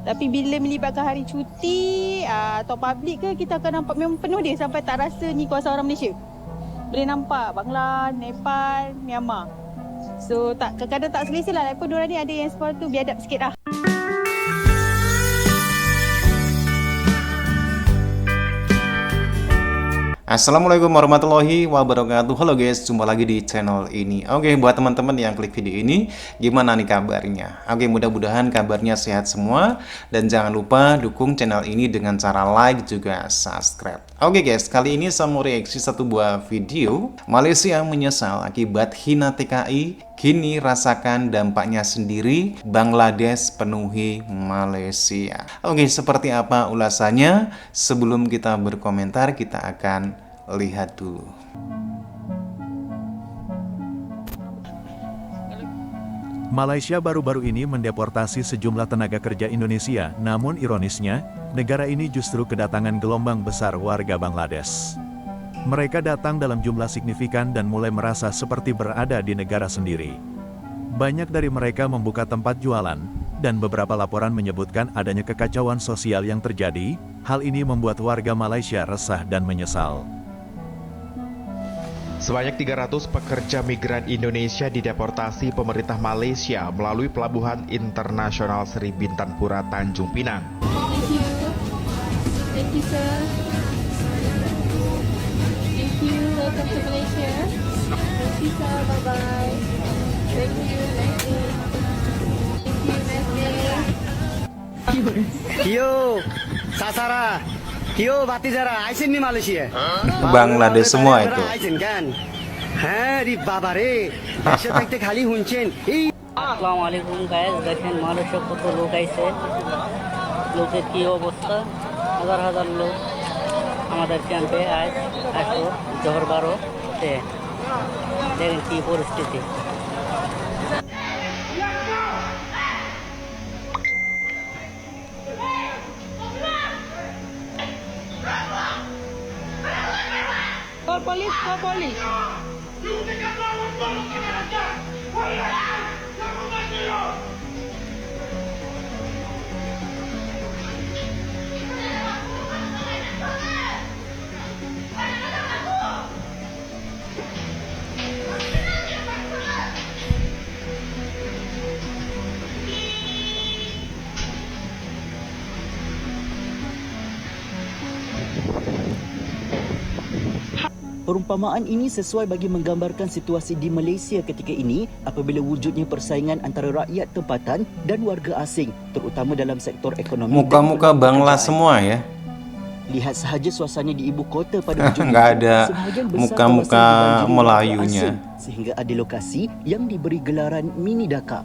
Tapi bila melibatkan hari cuti atau public ke, kita akan nampak memang penuh dia sampai tak rasa ni kawasan orang Malaysia. Boleh nampak Bangla, Nepal, Myanmar. So kadang-kadang tak selesa lah. Lepas diorang ni ada yang sekolah tu biadab sikit lah. Assalamualaikum warahmatullahi wabarakatuh. Halo guys, jumpa lagi di channel ini. Oke, buat teman-teman yang klik video ini, gimana nih kabarnya? Oke, mudah-mudahan kabarnya sehat semua. Dan jangan lupa dukung channel ini dengan cara like juga subscribe. Oke guys, kali ini saya mau reaksi satu buah video. Malaysia menyesal akibat hina TKI, kini rasakan dampaknya sendiri, Bangladesh penuhi Malaysia. Oke, seperti apa ulasannya? Sebelum kita berkomentar, kita akan lihat dulu. Malaysia baru-baru ini mendeportasi sejumlah tenaga kerja Indonesia, namun ironisnya, negara ini justru kedatangan gelombang besar warga Bangladesh. Mereka datang dalam jumlah signifikan dan mulai merasa seperti berada di negara sendiri. Banyak dari mereka membuka tempat jualan, dan beberapa laporan menyebutkan adanya kekacauan sosial yang terjadi. Hal ini membuat warga Malaysia resah dan menyesal. Sebanyak 300 pekerja migran Indonesia dideportasi pemerintah Malaysia melalui Pelabuhan Internasional Seri Bintanpura, Tanjung Pinang. Thank you. Thank you, sir. Thank you. Welcome to Malaysia. Thank you, sir. Bye-bye. Thank you. Nice day. Thank you. Nice day. Kyo, Sasara, Kyo, Batizara, Aisin nih Malaysia. Bangladesh semua itu. Aisin kan? Di babare, Asia tekte khali huncen. আসসালামু আলাইকুম গাইস, দেখেন মালয়েশিয়া কত লোক আইছে, লোকের কি অবস্থা, হাজার হাজার লোক আমাদের ক্যাম্পে আজ আসো জোহর 12-তে, দেখেন কি পরিস্থিতি। Call police, call police. Perumpamaan ini sesuai bagi menggambarkan situasi di Malaysia ketika ini apabila wujudnya persaingan antara rakyat tempatan dan warga asing, terutama dalam sektor ekonomi. Muka-muka Bangla semua ya. Lihat sahaja suasana di ibu kota pada wujud Nggak ada sebahagian besar muka-muka kawasan dibanjiri Melayunya. warga asing, sehingga ada lokasi yang diberi gelaran Mini Dhaka.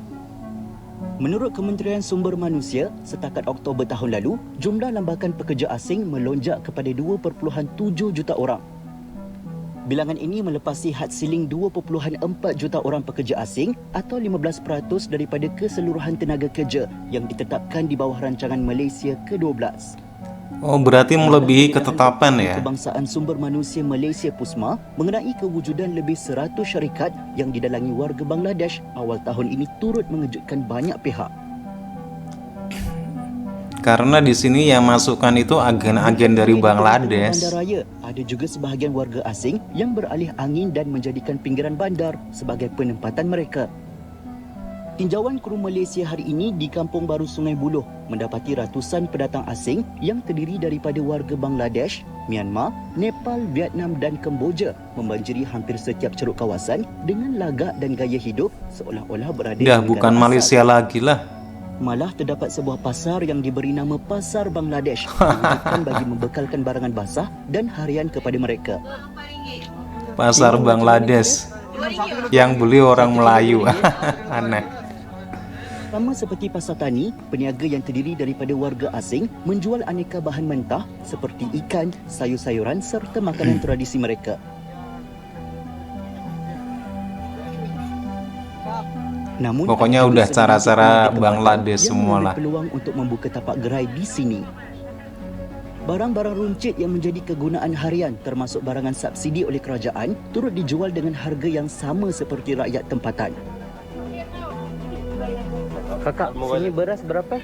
Menurut Kementerian Sumber Manusia, setakat Oktober tahun lalu, jumlah lambakan pekerja asing melonjak kepada 2.7 juta orang. Bilangan ini melepasi had siling 2.4 juta orang pekerja asing atau 15% daripada keseluruhan tenaga kerja yang ditetapkan di bawah rancangan Malaysia ke-12. Oh, berarti melebihi ketetapan ya. Kebangsaan Sumber Manusia Malaysia PUSMA mengenai kewujudan lebih 100 syarikat yang didalangi warga Bangladesh awal tahun ini turut mengejutkan banyak pihak. Karena di sini yang masukkan itu agen-agen dari Bangladesh. Bandaraya, ada juga sebahagian warga asing yang beralih angin dan menjadikan pinggiran bandar sebagai penempatan mereka. Tinjauan kru Malaysia hari ini di Kampung Baru Sungai Buloh mendapati ratusan pendatang asing yang terdiri daripada warga Bangladesh, Myanmar, Nepal, Vietnam dan Kemboja membanjiri hampir setiap ceruk kawasan dengan lagak dan gaya hidup seolah-olah berada di Dah negara bukan asal. Malaysia lagi lah. Malah terdapat sebuah pasar yang diberi nama Pasar Bangladesh diwujudkan bagi membekalkan barangan basah dan harian kepada mereka. Pasar Bangladesh yang beli orang Melayu. Aneh. Sama seperti pasar tani, peniaga yang terdiri daripada warga asing menjual aneka bahan mentah seperti ikan, sayur-sayuran serta makanan tradisi mereka. Namun, Pokoknya ada udah juga cara-cara sedikit Bangladesh yang semua mengambil lah. peluang untuk membuka tapak gerai di sini. Barang-barang runcit yang menjadi kegunaan harian termasuk barangan subsidi oleh kerajaan turut dijual dengan harga yang sama seperti rakyat tempatan. Kakak, sini beras berapa?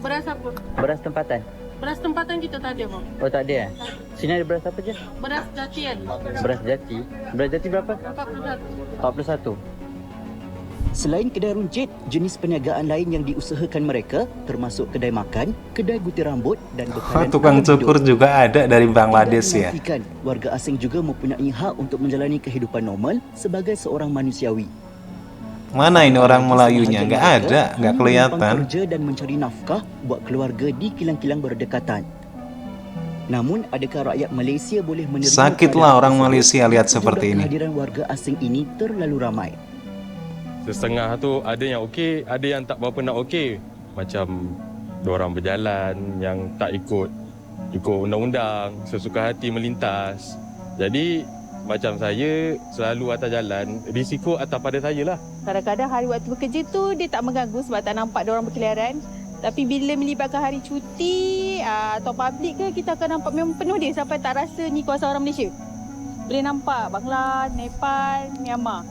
Beras apa? Beras tempatan. Beras tempatan kita tak ada, Bang. Oh, tak ada ya? Sini ada beras apa je? Beras jatian. Beras jati. Beras jati berapa? 41. 41. Selain kedai runcit, jenis perniagaan lain yang diusahakan mereka termasuk kedai makan, kedai gunting rambut dan bekalan Tukang alat cukur hidup. juga ada dari Bangladesh ya. Tidak dinafikan, warga asing juga mempunyai hak untuk menjalani kehidupan normal sebagai seorang manusiawi. Mana ini orang Bagi Melayunya? sebahagian Nggak mereka, ada, nggak menumpang kelihatan. kerja dan mencari nafkah buat keluarga di kilang-kilang berdekatan. Namun, adakah rakyat Malaysia boleh menerima Sakitlah keadaan orang tersebut? Malaysia lihat Jumlah seperti ini. Kehadiran warga asing ini terlalu ramai. Setengah tu ada yang okey, ada yang tak berapa nak okey. Macam diorang berjalan yang tak ikut undang-undang, sesuka hati melintas. Jadi macam saya selalu atas jalan, risiko atas pada saya lah. Kadang-kadang hari waktu bekerja tu dia tak mengganggu sebab tak nampak dia orang berkeliaran. Tapi bila melibatkan hari cuti atau public ke, kita akan nampak memang penuh dia sampai tak rasa ni kawasan orang Malaysia. Boleh nampak Bangla, Nepal, Myanmar.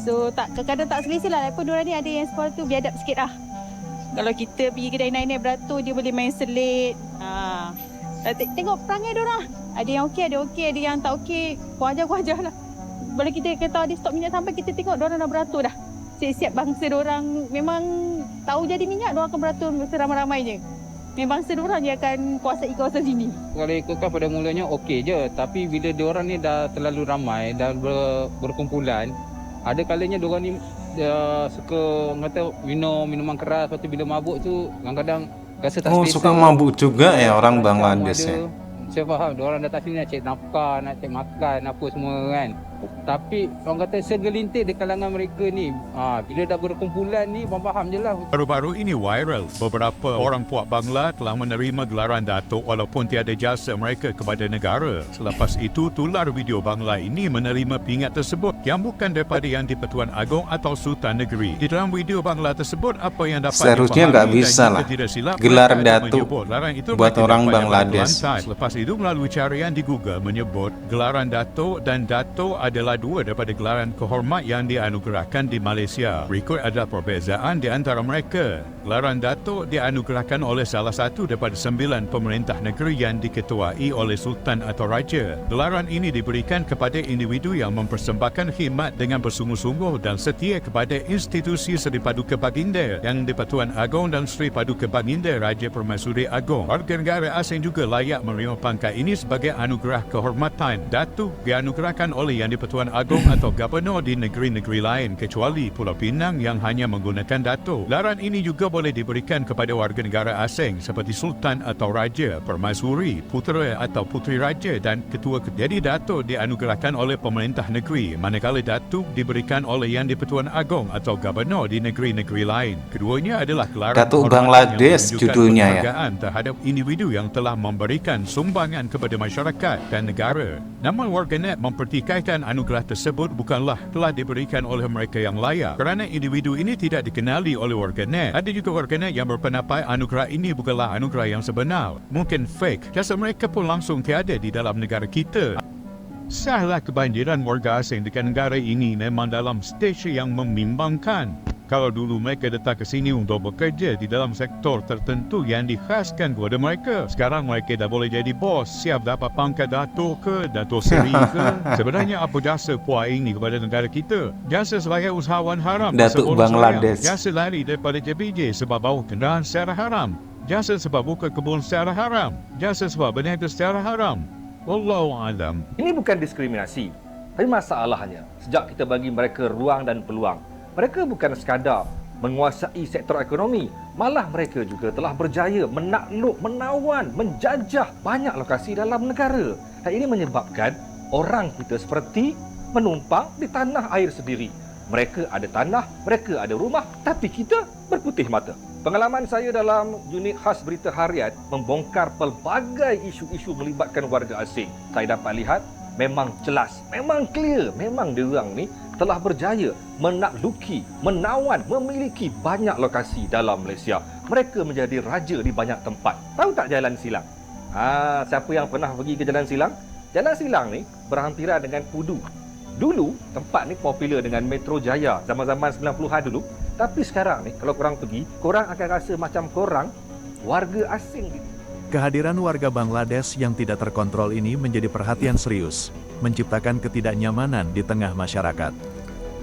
So kadang-kadang tak selesa lah. Lepas diorang ni ada yang sekolah tu biadab sikit lah. Kalau kita pergi kedai naik-naik beratur, dia boleh main selit. Tengok perangai diorang. Ada yang okey, ada yang tak okey. Kuajar lah. Bila kita kata ada stok minyak sampai, kita tengok diorang dah beratur dah. Siap-siap bangsa diorang memang tahu jadi minyak, diorang akan beratur seramai-ramainya. Memang bangsa diorang je akan kuasai kawasan sini. Kalau ikutkan pada mulanya okey je. Tapi bila diorang ni dah terlalu ramai, dah berkumpulan, ada kalanya diorang ni suka kata minum minuman keras. Lepas tu bila mabuk tu kadang-kadang rasa tak selesa. Suka mabuk juga ya orang Bangladesh ya. Saya faham, diorang datang sini nak cari nafkah, nak cari makan, apa semua kan. Tapi orang kata segelintir di kalangan mereka ni, bila dah berkumpulan ni, faham je lah. Baru-baru ini viral, beberapa orang puak Bangla telah menerima gelaran Datuk walaupun tiada jasa mereka kepada negara. Selepas itu, tular video Bangla ini menerima pingat tersebut yang bukan daripada Yang di-Pertuan Agong atau Sultan Negeri. Di dalam video Bangla tersebut, apa yang dapat Seharusnya nggak bisa lah gelaran Datuk buat orang Bangladesh. Selepas itu, melalui carian di Google menyebut gelaran Datuk dan Datuk adalah dua daripada gelaran kehormat yang dianugerahkan di Malaysia. Berikut adalah perbezaan di antara mereka. Gelaran Datuk dianugerahkan oleh salah satu daripada 9 pemerintah negeri yang diketuai oleh Sultan atau Raja. Gelaran ini diberikan kepada individu yang mempersembahkan khidmat dengan bersungguh-sungguh dan setia kepada institusi Seri Paduka Baginda Yang di-Pertuan Agong dan Seri Paduka Baginda Raja Permaisuri Agong. Warga negara asing juga layak menerima pangkat ini sebagai anugerah kehormatan. Datuk dianugerahkan oleh Yang di-Pertuan Agong atau Gubernur di negeri-negeri lain kecuali Pulau Pinang yang hanya menggunakan Datuk. Gelaran ini juga boleh diberikan kepada warga negara asing seperti Sultan atau Raja, Permaisuri, Putera atau Puteri Raja dan Ketua. Jadi Datuk dianugerahkan oleh pemerintah negeri, manakala Datuk diberikan oleh Yang di-Pertuan Agong atau Gubernur di negeri-negeri lain. Keduanya adalah gelaran Datuk kehormatan Bangladesh yang menunjukkan judulnya ya. penghargaan terhadap individu yang telah memberikan sumbangan kepada masyarakat dan negara. Namun warganet mempertikaikan anugerah tersebut bukanlah telah diberikan oleh mereka yang layak kerana individu ini tidak dikenali oleh warganet. Ada juga warganet yang berpendapat anugerah ini bukanlah anugerah yang sebenar, mungkin fake. Jasa mereka pun langsung tiada di dalam negara kita. Sahlah kebanjiran warga asing dekat negara ini memang dalam stage yang membimbangkan. Kalau dulu mereka datang ke sini untuk bekerja di dalam sektor tertentu yang dikhaskan kepada mereka, sekarang mereka dah boleh jadi bos, siap dapat pangkat Datuk ke, Datuk Seri ke. Sebenarnya apa jasa puak ini kepada negara kita? Jasa sebagai usahawan haram, Datuk Bangladesh. jasa lari daripada JPJ sebab bawa kenderaan secara haram, jasa sebab buka kebun secara haram, jasa sebab berniaga secara haram. Wallahu alam. Ini bukan diskriminasi, tapi masalahnya sejak kita bagi mereka ruang dan peluang, mereka bukan sekadar menguasai sektor ekonomi, malah mereka juga telah berjaya menakluk, menawan, menjajah banyak lokasi dalam negara. Dan ini menyebabkan orang kita seperti menumpang di tanah air sendiri. Mereka ada tanah, mereka ada rumah, tapi kita berputih mata. Pengalaman saya dalam unit khas berita harian membongkar pelbagai isu-isu melibatkan warga asing. Saya dapat lihat memang jelas, memang clear, memang diorang ni telah berjaya menakluki, menawan, memiliki banyak lokasi dalam Malaysia. Mereka menjadi raja di banyak tempat. Tahu tak Jalan Silang? Siapa yang pernah pergi ke Jalan Silang? Jalan Silang ni berhampiran dengan Pudu. Dulu tempat ni popular dengan Metro Jaya zaman-zaman 90-an dulu. Tapi sekarang ni kalau korang pergi, korang akan rasa macam korang warga asing. Kehadiran warga Bangladesh yang tidak terkontrol ini menjadi perhatian serius, menciptakan ketidaknyamanan di tengah masyarakat.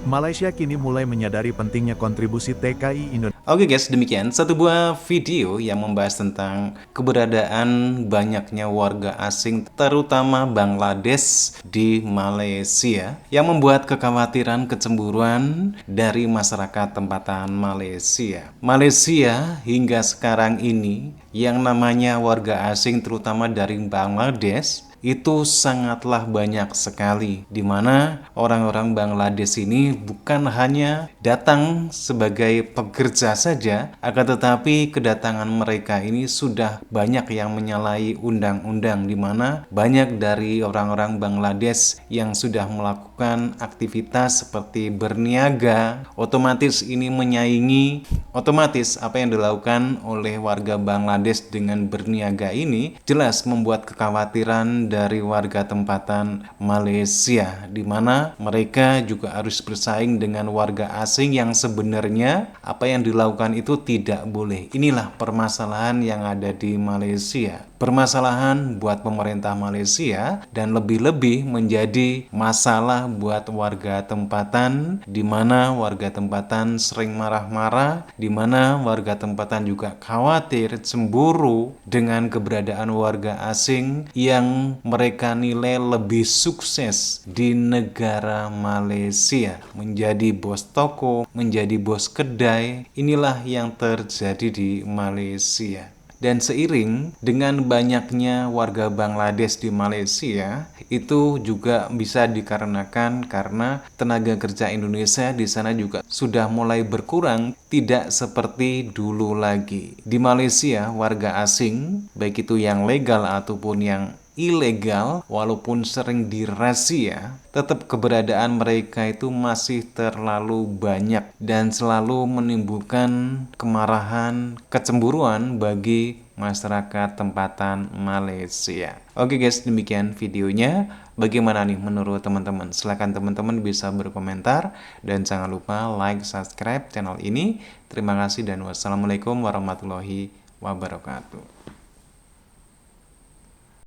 Malaysia kini mulai menyadari pentingnya kontribusi TKI Indonesia. Oke guys, demikian satu buah video yang membahas tentang keberadaan banyaknya warga asing, terutama Bangladesh di Malaysia, yang membuat kekhawatiran kecemburuan dari masyarakat tempatan Malaysia. Malaysia hingga sekarang ini, yang namanya warga asing terutama dari Bangladesh, itu sangatlah banyak sekali, di mana orang-orang Bangladesh ini bukan hanya datang sebagai pekerja saja, akan tetapi kedatangan mereka ini sudah banyak yang menyalahi undang-undang, di mana banyak dari orang-orang Bangladesh yang sudah melakukan aktivitas seperti berniaga. Otomatis ini menyaingi otomatis apa yang dilakukan oleh warga Bangladesh dengan berniaga ini jelas membuat kekhawatiran dari warga tempatan Malaysia, di mana mereka juga harus bersaing dengan warga asing yang sebenarnya apa yang dilakukan itu tidak boleh. Inilah permasalahan yang ada di Malaysia. Permasalahan buat pemerintah Malaysia dan lebih-lebih menjadi masalah buat warga tempatan, di mana warga tempatan sering marah-marah, di mana warga tempatan juga khawatir, cemburu dengan keberadaan warga asing yang mereka nilai lebih sukses di negara Malaysia, menjadi bos toko, menjadi bos kedai. Inilah yang terjadi di Malaysia. Dan seiring dengan banyaknya warga Bangladesh di Malaysia, itu juga bisa dikarenakan karena tenaga kerja Indonesia di sana juga sudah mulai berkurang, tidak seperti dulu lagi. Di Malaysia, warga asing, baik itu yang legal ataupun yang ilegal, walaupun sering dirazia, tetap keberadaan mereka itu masih terlalu banyak dan selalu menimbulkan kemarahan, kecemburuan bagi masyarakat tempatan Malaysia. Oke guys, demikian videonya. Bagaimana nih menurut teman-teman? Silahkan teman-teman bisa berkomentar dan jangan lupa like, subscribe channel ini. Terima kasih dan wassalamualaikum warahmatullahi wabarakatuh.